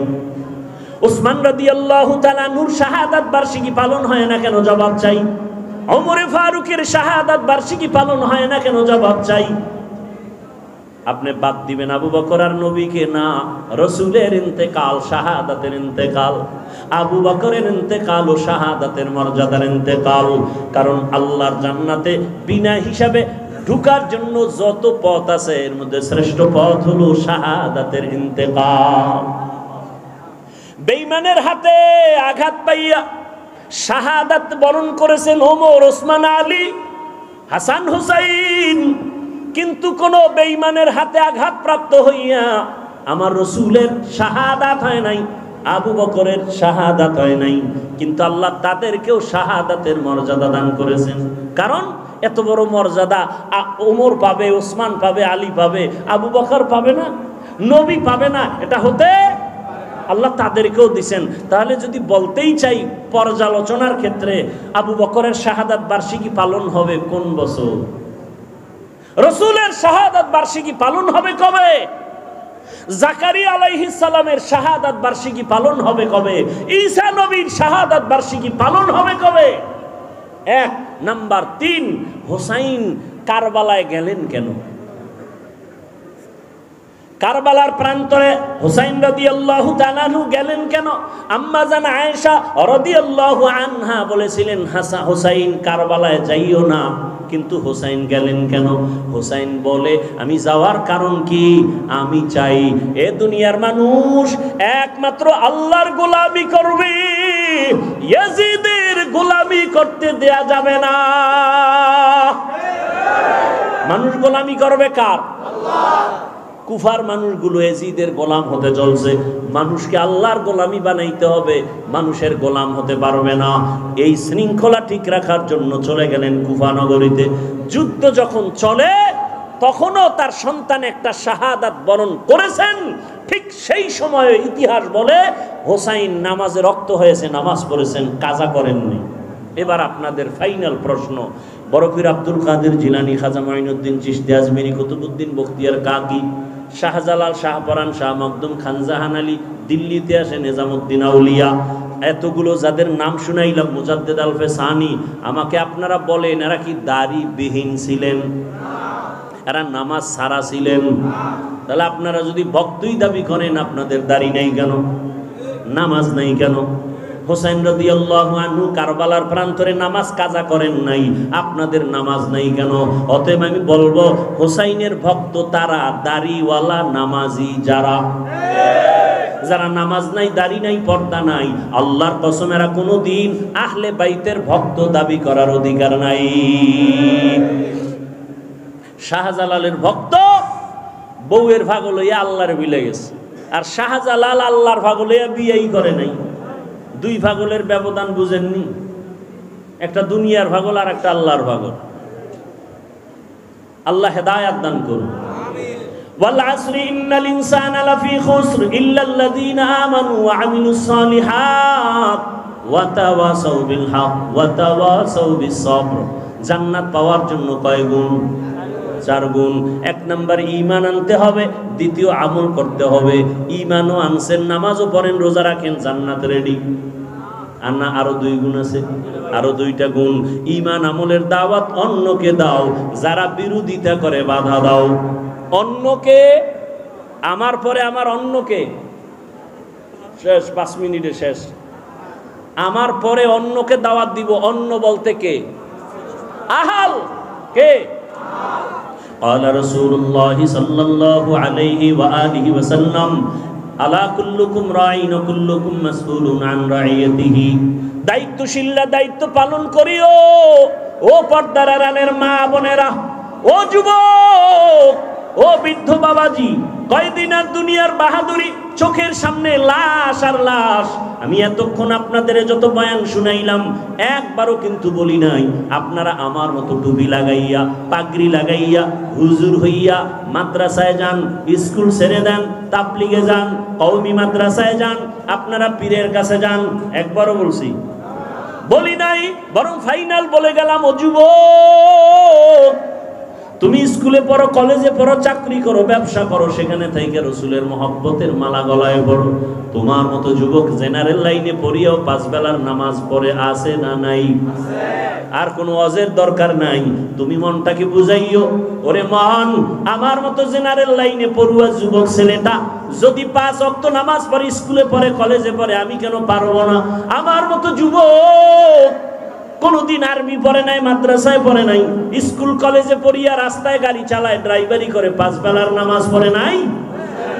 ওসমান রাদিয়াল্লাহু তাআলা আনহুর শাহাদাত বার্ষিকী পালন হয় না কেন? জবাব চাই। ওমর ফারুকের শাহাদাত বার্ষিকী পালন হয় না কেন? জবাব চাই। আপনি বাদ দিবেন আবু বকর আর নবীকে? না, রসুলের ইন্তেকাল, শাহাদাতের ইন্তেকাল। আবু বকরের ইন্তেকাল ও শাহাদাতের মর্যাদার ইন্তেকাল। কারণ আল্লাহর জান্নাতে বিনা হিসাবে ঢুকার জন্য যত পথ আছে, এর মধ্যে শ্রেষ্ঠ পথ হলো শাহাদাতের ইন্তেকাল। বেঈমানের হাতে আঘাত পাইয়া শাহাদাত বরণ করেছেন ওমর, ওসমান, আলী, হাসান, হুসাইন। কিন্তু কোন বেঈমানের হাতে আঘাত প্রাপ্ত হইয়া আমার রসুলের শাহাদাত হয় নাই, আবু বকরের শাহাদাত হয় নাই। কিন্তু আল্লাহ তাদেরকেও শাহাদাতের মর্যাদা দান করেছেন। কারণ এত বড় মর্যাদা ওমর পাবে, ওসমান পাবে, আলী পাবে, আবু বকর পাবে না। নবী পাবে না, এটা হতে আল্লাহ তাদেরকেও দিছেন। তাহলে যদি বলতেই চাই পর্যালোচনার ক্ষেত্রে, আবু বকরের শাহাদাত বার্ষিকী পালন হবে কোন বছর? রাসূলের শাহাদাত বার্ষিকী পালন হবে কবে? জাকারিয়া আলাইহিস সালামের শাহাদাত বার্ষিকী পালন হবে কবে? ঈসা নবীর শাহাদাত বার্ষিকী পালন হবে কবে? এক নাম্বার 3, হুসাইন কারবালায় গেলেন কেন? কারবালার প্রান্তরে হুসাইন রাদিয়াল্লাহু তাআলা আনহু গেলেন কেন? আম্মা জান আয়েশা রাদিয়াল্লাহু আনহা বলেছিলেন, হুসাইন কারবালায় যাইও না, কিন্তু হুসাইন গেলেন কেন? হুসাইন বলে, আমি যাওয়ার কারণ কি? আমি চাই এ দুনিয়ার মানুষ একমাত্র আল্লাহর গোলামি করবে, ইয়াজিদের গোলামি করতে দেয়া যাবে না। মানুষ গোলামি করবে কার? আল্লাহ। কুফার মানুষগুলো ইয়াজিদের গোলাম হতে চলছে, মানুষকে আল্লাহর গোলামি বানাইতে হবে, মানুষের গোলাম হতে পারবে না। এই শৃঙ্খলা ঠিক রাখার জন্য চলে গেলেন কুফা নগরীতে। যুদ্ধ যখন চলে তখনও তার সন্তান একটা শাহাদাত বরণ করেছেন। ঠিক সেই সময়ে ইতিহাস বলে হুসাইন নামাজে রক্ত হয়েছে, নামাজ পড়েছেন, কাজা করেননি। এবার আপনাদের ফাইনাল প্রশ্ন, বরফির আব্দুল কাদের জিলানী, খাজা মাইনুদ্দিন চিশতি আজমিরি, কুতুবউদ্দিন বখতিয়ার কাকি, শাহজালাল, শাহপরান, শাহ মখদুম, খানজাহান আলী, দিল্লিতে আসে নিজামুদ্দিন আউলিয়া, এতগুলো যাদের নাম শুনাইলাম, মুজাদ্দেদ আলফে সানি, আমাকে আপনারা বলেন এরা কি দাড়ি বিহীন ছিলেন? এরা নামাজ ছাড়া ছিলেন? তাহলে আপনারা যদি ভক্তই দাবি করেন, আপনাদের দাড়ি নাই কেন? নামাজ নাই কেন? হুসাইন রাদিয়াল্লাহু আনহু কারবালার প্রান্তরে নামাজ কাজা করেন নাই, আপনাদের নামাজ নাই কেন? অতএব আমি বলবো হুসাইনের ভক্ত তারা দাড়িওয়ালা নামাজি যারা, যারা নামাজ নাই, দাড়ি নাই, পর্দা নাই, আল্লাহর কসম এরা কোনোদিন আহলে বাইতের ভক্ত দাবি করার অধিকার নাই। শাহজালালের ভক্ত বউয়ের ভাগ লইয়া আল্লাহর বিলে গেছে, আর শাহজালাল আল্লাহর ভাগ লইয়া বিয়েই করে নাই। দুই ভাগলের ব্যবধান বুঝেননি? একটা দুনিয়ার ভাগল আর একটা আল্লাহর ভাগল। আল্লাহ হেদায়াত দান করুন। ওয়াল আসরি ইন্নাল ইনসানা লাফি খুসর ইল্লাল্লাযীনা আমানু ওয়া আমিলুস সালিহাত ওয়া তাওয়াসাউ বিল হক ওয়া তাওয়াসাউ বিস সবর। জান্নাত পাওয়ার জন্য কয় গুণ? 4 গুণ। 1 নাম্বার ঈমান আনতে হবে, দ্বিতীয় আমল করতে হবে। ঈমানও আনছেন, নামাজও পড়েন, রোজা রাখেন, জান্নাত রেডি। আর না আরো 2 গুণ আছে, আরো 2টা গুণ। ঈমান আমলের দাওয়াত অন্যকে দাও, যারা বিরোধিতা করে বাধা দাও। অন্যকে, আমার পরে আমার অন্যকে, শেষ 5 মিনিটে শেষ। আমার পরে অন্যকে দাওয়াত দিব। অন্য বলতে কে? আহাল। কে? قال رسول الله صلى الله عليه وآله وسلم ألا كلكم راع وكلكم مسؤول عن رعيته। দায়িত্বশীলরা দায়িত্ব পালন করিও। ও পর্দার আড়ালের মা বোনেরা, ও যুবক, ও বৃদ্ধ বাবাজি, কয়দিন আর দুনিয়ার বাহাদুরি, চোখের সামনে লাশ আর লাশ। আমি এতক্ষণ আপনাদের যত বয়ান শুনাইলাম একবারও কিন্তু বলি নাই আপনারা আমার মতো টুপি লাগাইয়া, পাগড়ি লাগাইয়া, হুজুর হইয়া মাদ্রাসায় যান, স্কুল ছেড়ে দেন, তাবলিগে যান, কওমি মাদ্রাসায় যান, আপনারা পীরের কাছে যান। একবারও বলছি? বলি নাই। বরং ফাইনাল বলে গেলাম, ও যুবক, তুমি স্কুলে পড়ো, কলেজে পড়ো, চাকরি করো, ব্যবসা করো, সেখানে থেকে রসুলের মহব্বতের মালা গলায় পড়ো। তোমার মতো যুবক জেনারেল লাইনে পড়িয়াও 5 বেলার নামাজ পড়ে আছে না নাই? আর কোনো ওয়াজের দরকার নাই। তুমি মনটাকে বুঝাইও, ওরে মন, আমার মতো জেনারেল লাইনে পড়ুয়া যুবক ছেলেটা যদি 5 ওয়াক্ত নামাজ পড়ে, স্কুলে পড়ে, কলেজে পড়ে, আমি কেন পারবো না? আমার মতো যুবক কোনদিন আর্মি পড়ে নাই, মাদ্রাসায় পড়ে নাই, স্কুল কলেজে পড়িয়া রাস্তায় গাড়ি চালায়, ড্রাইভারি করে, 5 বেলার নামাজ পড়ে নাই?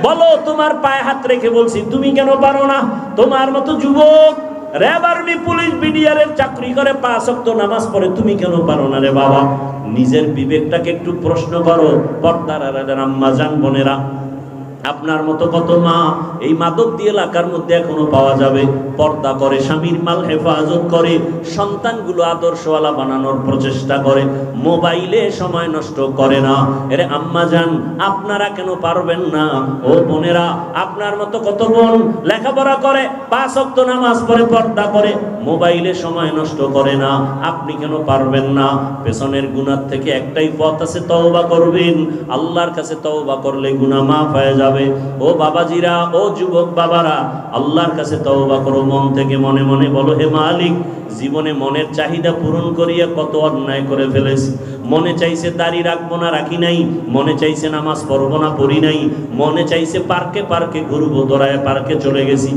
বলো, তোমার পায়ে হাত রেখে বলছি, তুমি কেন পারো না? তোমার মতো যুবক র্যাব, আর্মি, পুলিশ, বিডিআরের চাকরি করে, 5 ওয়াক্ত নামাজ পড়ে, তুমি কেন পারো না রে বাবা? নিজের বিবেকটাকে একটু প্রশ্ন করো। পর্দার আড়ালের আম্মা জান বোনেরা, আপনার মতো কত মা এই মাদক দিয়ে এলাকার মধ্যে এখনো পাওয়া যাবে, পর্দা করে, স্বামীর মাল হেফাজত করে, সন্তানগুলো আদর্শওয়ালা বানানোর প্রচেষ্টা করে, মোবাইলে সময় নষ্ট করে না। এরে আম্মা জান, আপনারা কেন পারবেন না? ও বোনেরা, আপনার মতো কত বোন লেখাপড়া করে, 5 ওয়াক্ত নামাজ পড়ে, পর্দা করে, মোবাইলে সময় নষ্ট করে না, আপনি কেন পারবেন না? পেছনের গুনাহ থেকে একটাই পথ আছে, তওবা করবেন। আল্লাহর কাছে তওবা করলে গুনাহ মাফ হয়ে যাবে। ও বাবাজিরা, ও যুবক বাবারা, আল্লাহর কাছে তওবা করো মন থেকে, মনে মনে বলো, হে মালিক, জীবনে মনের চাহিদা পূরণ করিয়া কত অন্যায় করে ফেলেছি। মনে চাইছে দাড়ি রাখবো না, রাখি নাই। মনে চাইছে নামাজ পড়বো না, পড়ি নাই। মনে চাইছে পার্কে পার্কে ঘুরবো, দৌড়ায় পার্কে চলে গেছি।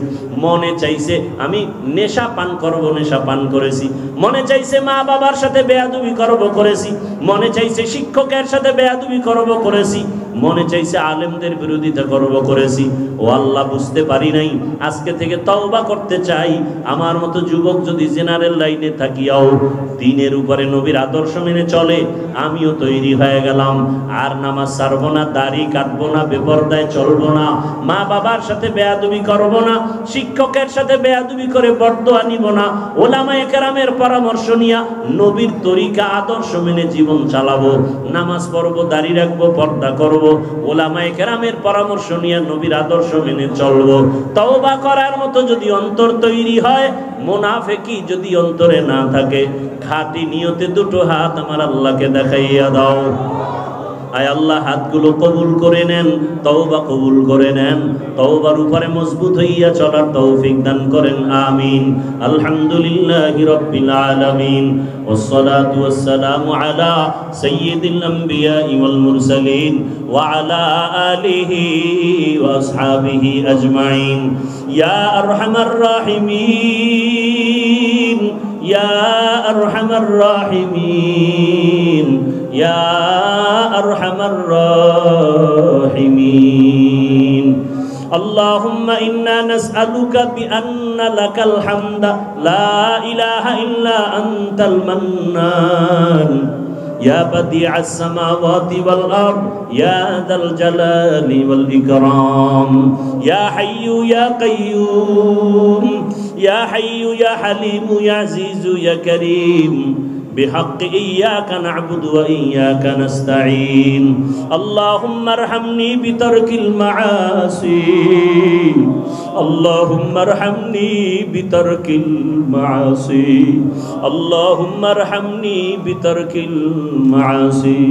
মনে চাইছে আমি নেশা পান করবো, নেশা পান করেছি। মনে চাইছে মা বাবার সাথে বেয়াদবি করবো, করেছি। মনে চাইছে শিক্ষকের সাথে বেয়াদবি করবো, করেছি। মনে চাইছে আলেমদের বিরোধিতা করব, করেছি। ও আল্লাহ, বুঝতে পারি নাই, আজকে থেকে তওবা করতে চাই। আমার মতো যুবক যদি জেনারেল লাইনে থাকিয়াও দ্বীনের উপরে নবীর আদর্শ মেনে চলে, আমিও তৈরি হয়ে গেলাম। আর নামাজ ছাড়বো না, দাড়ি কাটবো না, বেপরদায় চলবো না, মা বাবার সাথে বেয়াদবি করব না, শিক্ষকের সাথে বেয়াদবি করে বরদোয়া নিব না, ওলামায়ে কেরামের পরামর্শ নিয়া নবীর তরিকা আদর্শ মেনে জীবন চালাবো। নামাজ পড়বো, দাড়ি রাখবো, পর্দা করব, ওলামায়ে কেরামের পরামর্শ নিয়ে নবীর আদর্শ মেনে চলবো। তওবা করার মতো যদি অন্তর তৈরি হয়, মুনাফিকি যদি অন্তরে না থাকে, খাঁটি নিয়তে দুটো হাত আমার আল্লাহকে দেখাইয়া দাও। আয় আল্লাহ, হাতগুলো কবুল করে নেন, তওবা কবুল করে নেন, তওবার উপরে মজবুত হইয়া চলার তৌফিক দান করেন, আমিন। আলহামদুলিল্লাহি রাব্বিল আলামিন, ওয়াসসালাতু ওয়াসসালামু আলা সাইয়্যিদিল আমবিয়াই ওয়াল মুরসালিন ওয়া আলা আলিহি ওয়া আসহাবিহি আজমাইন। ইয়া আরহামার রাহিমিন, ইয়া আরহামার রাহিমিন, ইয়া আরহামার রাহিমিন। আল্লাহুম্মা ইন্না নাসআলুকা বিআন্না লাকাল হামদা লা ইলাহা ইল্লা আনতাল মান্নান, ইয়া বাদিআস সামাওয়াতি ওয়াল আরদ, ইয়া যাল জালালি ওয়াল ইকরাম, ইয়া হাইয়্যু ইয়া কাইয়্যুম, ইয়া হাইয়্যু ইয়া হালিমু ইয়া আজিজু ইয়া কারীম, بحق إياك نعبد وإياك نستعين. اللهم ارحمني بترك المعاصي، اللهم ارحمني بترك المعاصي، اللهم ارحمني بترك المعاصي.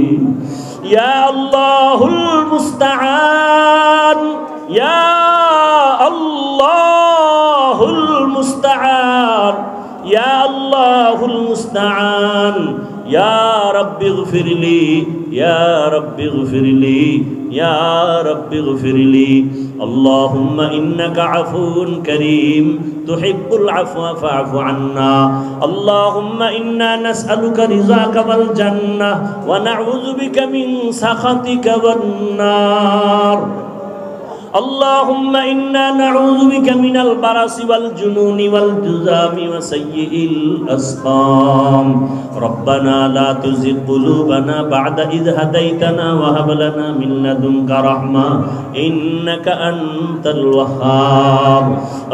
يا الله المستعان، يا الله المستعان، يا الله المستعان. يا رب اغفر لي، يا رب اغفر لي، يا رب اغفر لي. اللهم إنك عفو كريم تحب العفو فاعف عنا. اللهم إنا نسألك رضاك والجنة ونعوذ بك من سخطك والنار. اللهم إنا نعوذ بك من البرص والجنون والجذام وسيء الأسقام. ربنا لا تزغ قلوبنا بعد إذ هديتنا وهب لنا من لدنك رحمة إنك أنت الوهاب.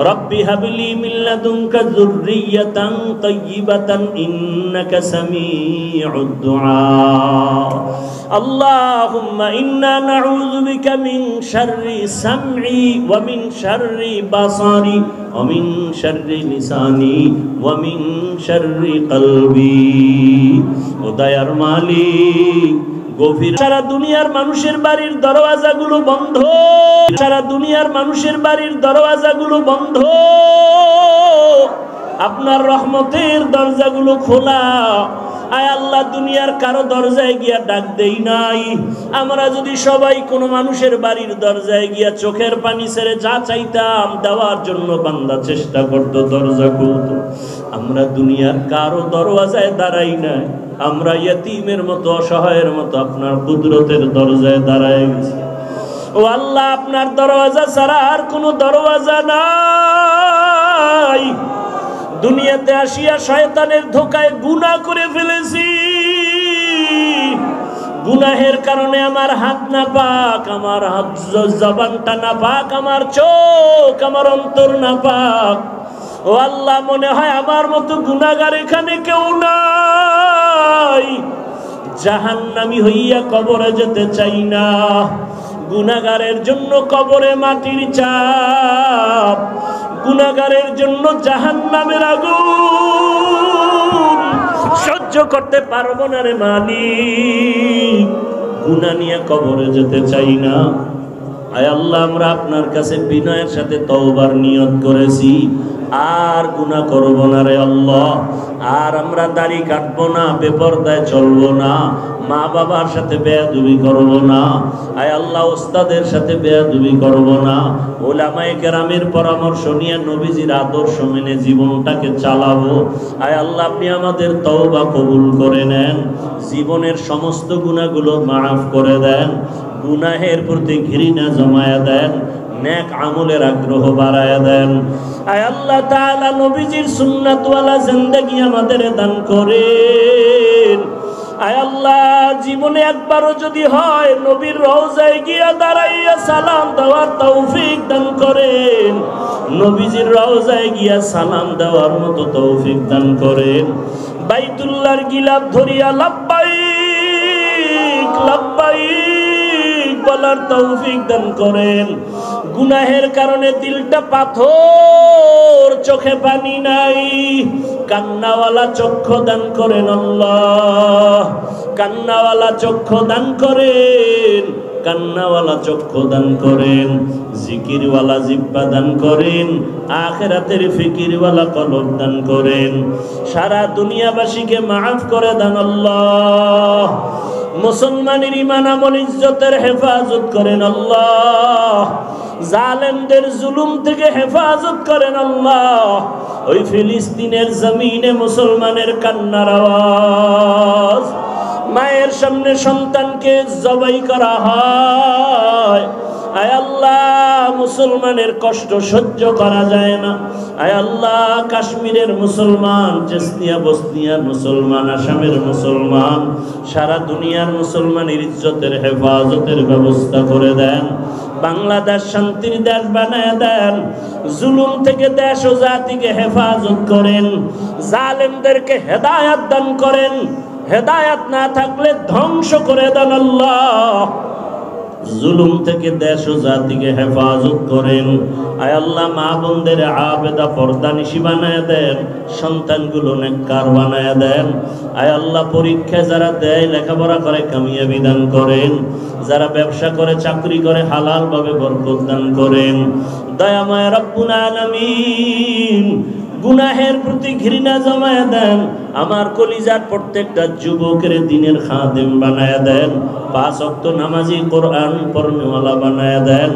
رب هب لي من لدنك ذرية طيبة إنك سميع الدعاء. اللهم إنا نعوذ بك من شر سمعي ومن شر بصري ومن شر لساني ومن شر قلبي. ও দয়ার মালিক, গভীর সারা দুনিয়ার মানুষের বাড়ির দরওয়াজাগুলো বন্ধ, সারা দুনিয়ার মানুষের বাড়ির দরওয়াজাগুলো বন্ধ, আপনার রহমতের দরজাগুলো খোলা। আয় আল্লাহ, দুনিয়ার কারো দরজায় গিয়া ডাক দেই নাই। আমরা যদি সবাই কোনো মানুষের বাড়ির দরজায় গিয়া চোখের পানি ছেড়ে যা চাইতাম দেওয়ার জন্য বান্দা চেষ্টা করতো, দরজা খুলতো, আমরা দুনিয়ার কারো দরওয়াজায় দাঁড়াই নাই। আমরা ইয়তীমের মতো, অসহায়ের মতো আপনার কুদরতের দরজায় দাঁড়ায় গেছি। ও আল্লাহ, আপনার দরওয়াজা ছাড়া আর কোনো দরওয়াজা নাই। দুনিয়াতে আসিয়া শয়তানের ধোকায় গুনাহ করে ফেলেছি, গুনাহ গুনাহের কারণে আমার হাত না পাক, আমার হাত জবানটা না পাক, আমার চোখ আমার অন্তর না পাক। ও আল্লাহ, মনে হয় আমার মতো গুনাহগার এখানে কেউ নাই। জাহান্নামী হইয়া কবরে যেতে চাই না। গুনাহগারের জন্য কবরে মাটির চাপ, গুনাহগারের জন্য জাহান্নামের আগুন সহ্য করতে পারবো না রে মালিক। গুনাহ নিয়ে কবরে যেতে চাই না। আয় আল্লাহ, আমরা আপনার কাছে বিনয়ের সাথে তওবার নিয়ত করেছি, আর গুনাহ করব না রে আল্লাহ। আর আমরা দাড়ি কাটবো না, বেপরদায় চলবো না, মা বাবার সাথে বেয়াদবি করব না। আয় আল্লাহ, ওস্তাদের সাথে বেয়াদবি করব না। উলামায়ে কেরামের পরামর্শ নিয়ে নবীজির আদর্শ মেনে জীবনটাকে চালাবো। আয় আল্লাহ, আপনি আমাদের তওবা কবুল করে নেন, জীবনের সমস্ত গুনাহগুলো মাফ করে দেন, গুনাহের প্রতি ঘৃণা জমায়া দেন, নেক আমলের আগ্রহ বাড়ায়া দেন। আয় আল্লাহ তাআলা, নবীজির সুন্নাতওয়ালা জিন্দেগি আমাদের দান করেন। আয় আল্লাহ, জীবনে একবারও যদি হয় নবীর রওজায় গিয়া দাঁড়াইয়া সালাম দেওয়ার তৌফিক দান করেন, নবীজির রওজায় গিয়া সালাম দেওয়ার মতো তৌফিক দান করেন। বাইতুল্লাহর গিলাফ ধরিয়া লাব্বাইক লাব্বাইক বলার তৌফিক দান করেন। গুনাহের কারণে দিলটা পাথর, চোখে পানি নাই, কান্নাওয়ালা চক্ষু দান করেন আল্লাহ, কান্নাওয়ালা চক্ষু দান করেন, কান্নাওয়ালা চক্ষু দান করেন, জিকিরওয়ালা জিহ্বা দান করেন, আখিরাতের ফিকিরওয়ালা কলব দান করেন। সারা দুনিয়াবাসীকে মাফ করে দেন আল্লাহ। মুসলমানের ঈমান আমল ইজ্জতের হেফাজত করেন আল্লাহ। জালেমদের জুলুম থেকে হেফাজত করেন আল্লাহ। ওই ফিলিস্তিনের জমিনে মুসলমানের কান্নার আওয়াজ, মায়ের সামনে সন্তানকে জবাই করা হয়। আয় আল্লাহ, মুসলমানের কষ্ট সহ্য করা যায় না। আয় আল্লাহ, কাশ্মীরের মুসলমান, চেচনিয়া বসনিয়ার মুসলমান, আসামের মুসলমান, সারা দুনিয়ার মুসলমানের ইজ্জতের হেফাজতের ব্যবস্থা করে দেন। বাংলাদেশ শান্তির দেশ বানায় দেন। জুলুম থেকে দেশ ও জাতিকে হেফাজত করেন। জালেমদেরকে হেদায়াত দান করেন। হেদায়াত না থাকলে ধ্বংস করে দেন আল্লাহ। জুলুম থেকে দেশ ও জাতিকে হেফাজত করেন। আয় আল্লাহ, মা বোনদের আবেদা পর্দানিশী বানায় দেন, সন্তানগুলো নেককার বানায় দেন। আয় আল্লাহ, পরীক্ষায় যারা দেয়, লেখাপড়া করে কামিয়াবি দান করেন। যারা ব্যবসা করে, চাকরি করে, হালাল ভাবে বরকত দান করেন। দয়াময় রব্বুল আলামিন, গুনাহের প্রতি ঘৃণা জমায়া দেন। আমার কলিজার প্রত্যেকটা যুবকের দিনের খাদেম বানায়া দেন। 5 ওয়াক্ত নামাজি, কোরআন পড়নেওয়ালা বানায়া দেন।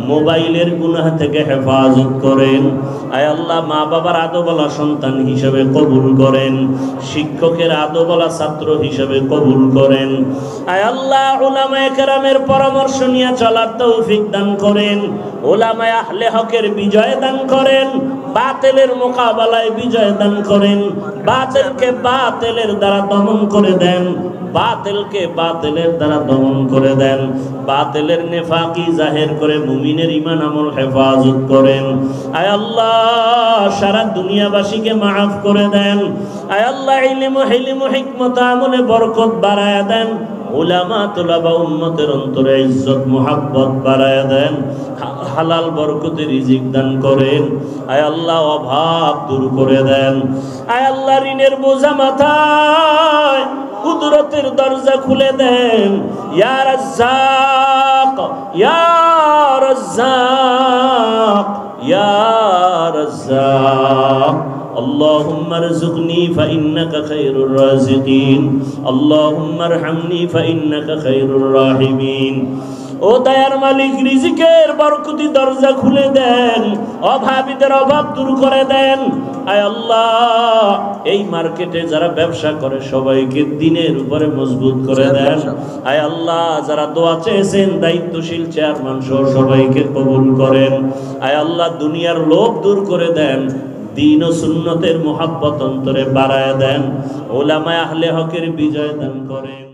মোবাইলের গুনাহ থেকে হেফাজত করেন। আয় আল্লাহ, মা বাবার আদবওয়ালা সন্তান হিসেবে কবুল করেন। শিক্ষকের আদবওয়ালা ছাত্র হিসেবে কবুল করেন। আয় আল্লাহ, উলামায়ে কেরামের পরামর্শ নিয়ে চলার তৌফিক দান করেন। উলামায়ে আহলে হকের বিজয় দান করেন। বাতিলের মোকাবেলায় বিজয় দান করেন। বাতিলকে বাতিলের দ্বারা দমন করে দেন। বাতিলকে বাতিলের দ্বারা দমন করে দেন। বাতিলের নেফাকি জাহের করে মুমিনের ঈমান আমল হেফাজত করেন। আয় আল্লাহ, সারা দুনিয়াবাসীকে মাফ করে দেন। আয় আল্লাহ, ইলম ও হিলম ও হিকমত আমলে বরকত বাড়ায়া দেন। উলামা তুলাবা উম্মতের অন্তরে ইজ্জত মুহাব্বত বাড়ায়া দেন। হালাল বরকতে রিজিক দান করেন। আয় আল্লাহ, অভাব দূর করে দেন। আয় আল্লাহ, ঋণের বোঝা মাথায়, কুদরতের দরজা খুলে দেন। ইয়া রাজ্জাক, ইয়া রাজ্জাক, ইয়া রাজ্জাক। اللهم ارزقني فإنك خير الرازقين اللهم ارحمني فإنك خير الراحمين। ও দয়ার মালিক, রিজিকের বরকতি দরজা খুলে দেন। অভাবীদের অভাব দূর করে দেন। আয় আল্লাহ, এই মার্কেটে যারা ব্যবসা করে সবাইকে দিনের উপরে মজবুত করে দেন। আয় আল্লাহ, যারা দোয়া চেয়েছেন দায়িত্বশীল চেয়ারম্যান সহ সবাইকে কবুল করেন। আয় আল্লাহ, দুনিয়ার লোভ দূর করে দেন। দ্বীন ও সুন্নতের মুহাব্বত অন্তরে বাড়ায় দেন। উলামায়ে আহলে হকের বিজয় দান করেন।